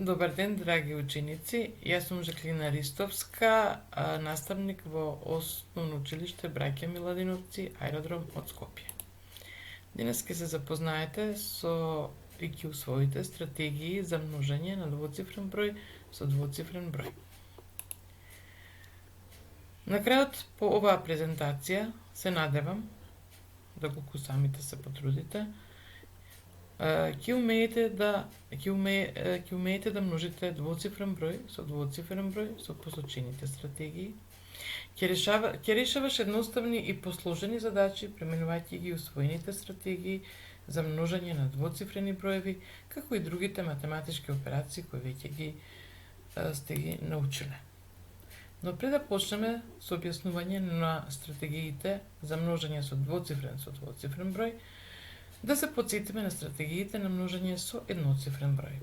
Добар ден, драги ученици. Јас сум Жаклина Ристовска, наставник во Основно училиште Браќа Миладиновци, аеродром од Скопје. Денес ќе се запознаете со и ќе усвоите стратегии за множење на двоцифрен број со двоцифрен број. На крајот по оваа презентација се надевам, доколку самите се потрудите, ќе умеете да множите двоцифрен број со двоцифрен број со посочените стратегии. Ќе решаваш едноставни и посложени задачи применувајќи ги усвоените стратегии за множење на двоцифрени броеви, како и другите математички операции кои веќе ги сте ги научиле. Но пред да почнеме со објаснување на стратегиите за множење со двоцифрен број, да се потсетиме на стратегиите на множење со едноцифрен број.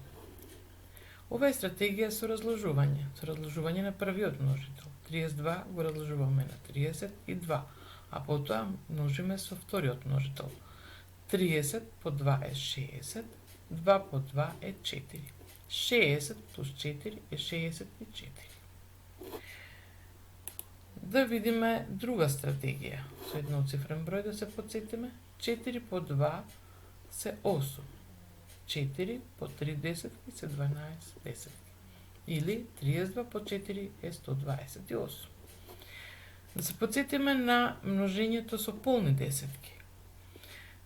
Ова е стратегија со разложување на првиот множител. 32 го разложуваме на 32, а потоа множиме со вториот множител. 30 по 2 е 60, 2 по 2 е 4. 60 плюс 4 е 64. Да видиме друга стратегија. Со едноцифрен број да се потсетиме. 4 по 2 се 8. 4 по 3 десетки се 12 десетки. Или 32 по 4 е 128. Да се потсетиме на множењето со полни десетки.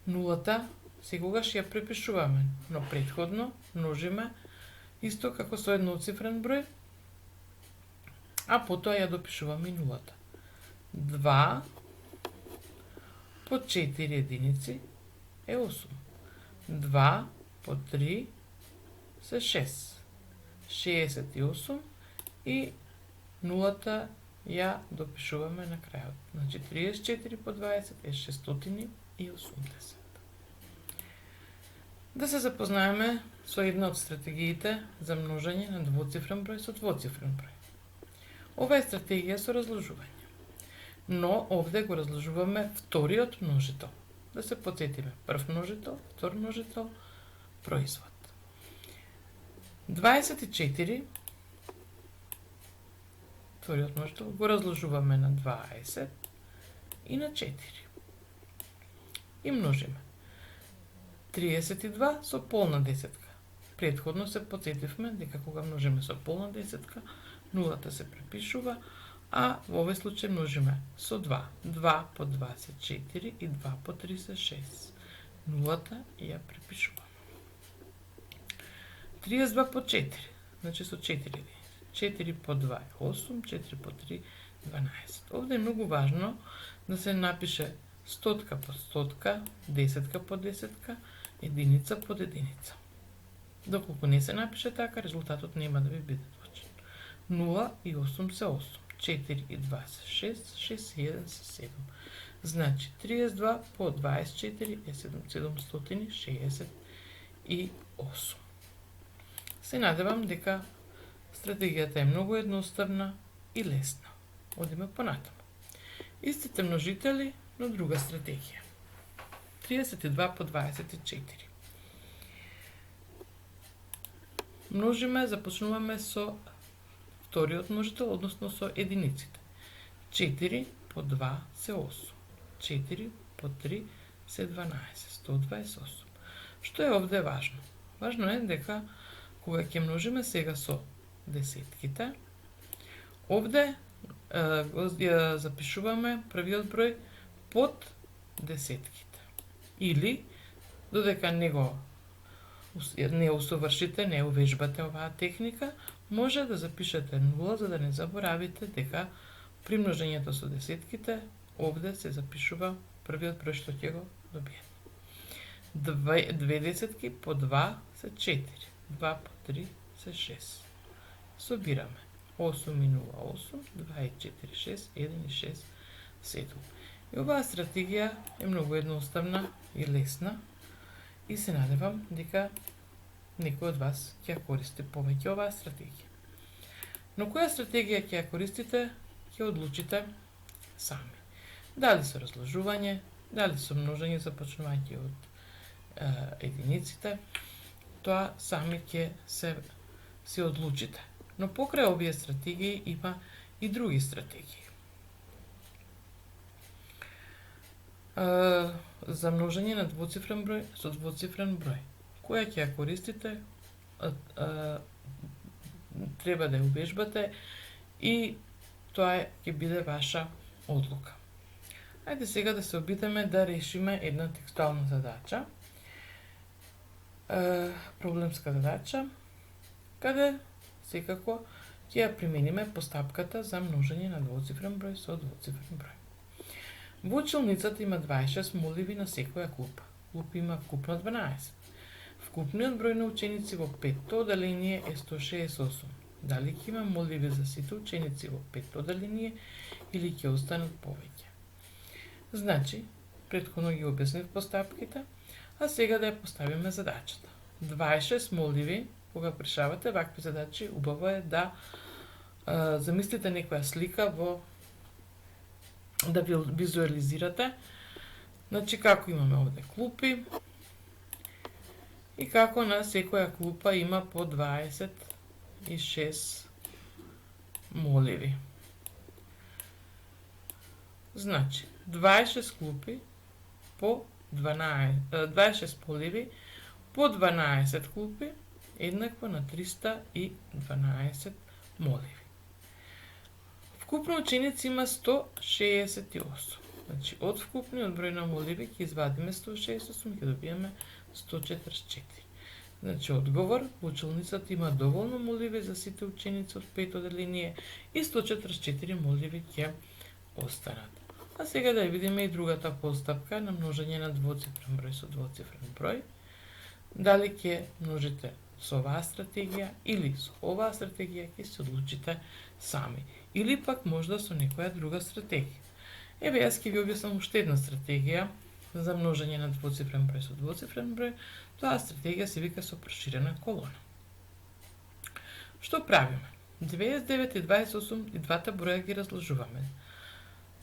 Нулата секогаш ја препишуваме, но претходно множиме исто како со едноцифрен број, а потоа ја допишуваме и нулата. 2 по 4 единици е 8. 2 по 3 се 6. 68 и нулата ја допишуваме на крајот. Значи 34 по 20 е 680. Да се запознаеме со една од стратегиите за множење на двоцифрен број со двоцифрен број. Ова е стратегија со разложување. Но овде го разложуваме вториот множител. Да се потсетиме. Прв множител, втор множител, производ. 24, вториот множител, го разложуваме на 20 и на 4. И множиме. 32 со полна десетка. Претходно се потсетивме дека кога множиме со полна десетка, нулата се препишува, а во овој случај множиме со 2. 2 по 2 се 4 и 2 по 3 се 6. Нулата ја препишуваме. 32 по 4, значи со 4 единици. 4 по 2 е 8, 4 по 3 12. Овде е многу важно да се напише стотка по стотка, десетка по десетка, единица по единица. Доколку не се напише така, резултатот нема да ви биде точен. 0 и 8 се 8. 4 и 2 се 6, 6 и 1 се 7. Значи 32 по 24 е 768. Се надевам дека стратегијата е многу едноставна и лесна. Одиме понатаму. Истите множители, но друга стратегија. 32 по 24. Множиме, започнуваме со вториот множител, односно со единиците. 4 по 2 се 8. 4 по 3 се 12. 128. Што е овде важно? Важно е дека кога ќе множиме сега со десетките, овде ја запишуваме првиот број под десетките. Или, додека не усовршите, не увежбате оваа техника, може да запишете 0, за да не заборавите дека при множењето со десетките, овде се запишува првиот број што ќе го добиете. 2 десетки по 2 се 4. 2 по 3 се 6. Собираме. 8 и 0, 8, 2 и 4, 6, 1 и 6, 7. И оваа стратегија е многу едноставна и лесна и се надевам дека некој од вас ќе ја користи повеќе оваа стратегија. Но која стратегија ќе ја користите, ќе одлучите сами. Дали со разложување, дали со множење започнувајќи од единиците, тоа сами ќе се се одлучите. Но покрај овие стратегии има и други стратегии. За множење на двоцифрен број со двоцифрен број. Која ќе ја користите, треба да ја увежбате и тоа ќе биде ваша одлука. Ајде сега да се обидеме да решиме една текстуална задача, проблемска задача, каде секако ќе ја примениме постапката за множење на двоцифрен број со двоцифрен број. Во училницата има 26 моливи на секоја клупа. Клупа има вкупно 12. Вкупниот број на ученици во петто одделение е 168. Дали ќе има моливи за сите ученици во петто одделение или ќе останат повеќе? Значи, претходно ги објаснив постапките, а сега да ја поставиме задачата. 26 моливи, кога решавате вакви задачи, убаво е да замислите некоја слика да визуализирате. Значи, како имаме овде клупи и како на секоја клупа има по 26 моливи. Значи, 26 клупи по 26 моливи по 12 клупи еднакво на 312 моливи. Вкупно ученици има 168. Значи, од вкупниот број на моливи ќе извадиме 168 и ќе добиеме 144. Значи, одговор, училницата има доволно моливи за сите ученици од петто одделение и 144 моливи ќе останат. А сега да ја видиме и другата постапка на множење на двоцифрен број со двоцифрен број. Дали ќе множите со оваа стратегија или со оваа стратегија, ќе се одлучите сами. Или пак можда со некоја друга стратегија. Еве, јас ќе ви објаснам уште една стратегија за множење на двоцифрен број со двоцифрен број. Тоа стратегија се вика со проширена колона. Што правиме? 99 и 28 и двата броја ги разложуваме.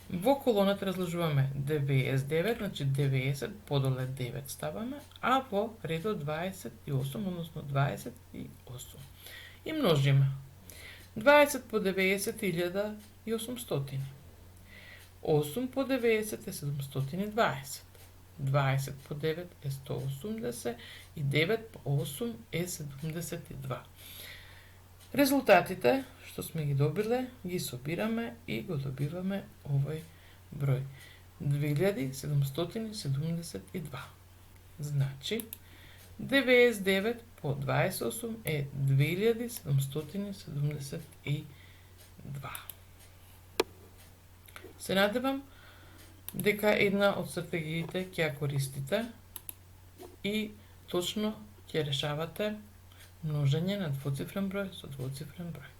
Во колоната разложуваме 99, значи 90 подоле 9 ставаме, а во редот 28, односно 28. И множиме. 20 по 90 е 1800. 8 по 90 е 720. 20 по 9 е 180 и 9 по 8 е 72. Резултатите што сме ги добиле, ги собираме и го добиваме овој број. 2772. Значи, 99 по 28 е 2772. Се надевам дека една од стратегиите ќе ја користите и точно ќе решавате множење на двоцифрен број со двоцифрен број.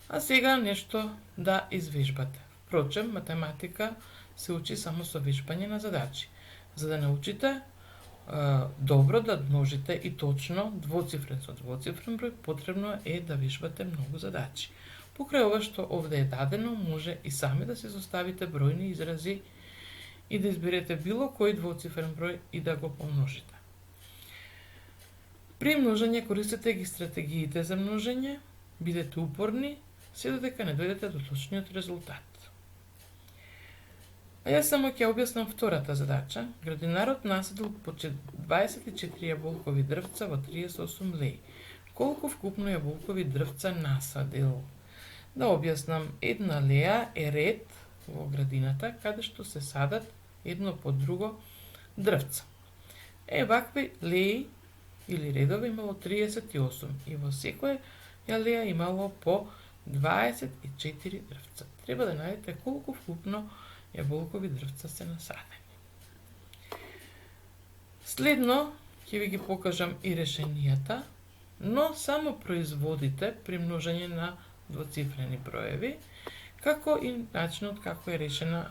А сега нешто да извежбате. Впрочем, математика се учи само со вежбање на задачи. За да научите добро да множите и точно двоцифрен со двоцифрен број, потребно е да вежбате многу задачи. Покрај ова што овде е дадено, може и сами да се составите бројни изрази и да изберете било кој двоцифрен број и да го помножите. При множење користете ги стратегиите за множење, бидете упорни, се додека не дојдете до точниот резултат. А јас само ќе објаснам втората задача. Градинарот насадил по 24 јаболкови дрвца во 38 леи. Колку вкупно јаболкови дрвца насадил? Да објаснам, една леја е ред во градината каде што се садат едно по друго дрвца. Вакви леи или редови имало 38 и во секоја леја имало по 24 дрвца. Треба да најдете колку вкупно јаболкови дрвца се насадени. Следно ќе ви ги покажам и решенијата, но само производите при множење на двоцифрени броеви, како и начинот како е решена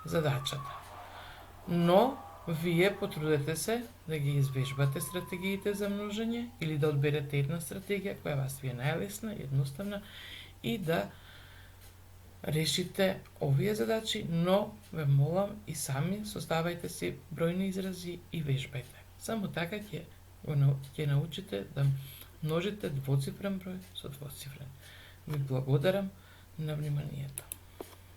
задачата. Но вие потрудете се да ги извежбате стратегиите за множење или да одберете една стратегија која вас ви е најлесна, едноставна и да решите овие задачи, но ве молам и сами создавајте си бројни изрази и вежбајте. Само така ќе научите да Множите двоцифрен број со двоцифрен. Ви благодарам на вниманието.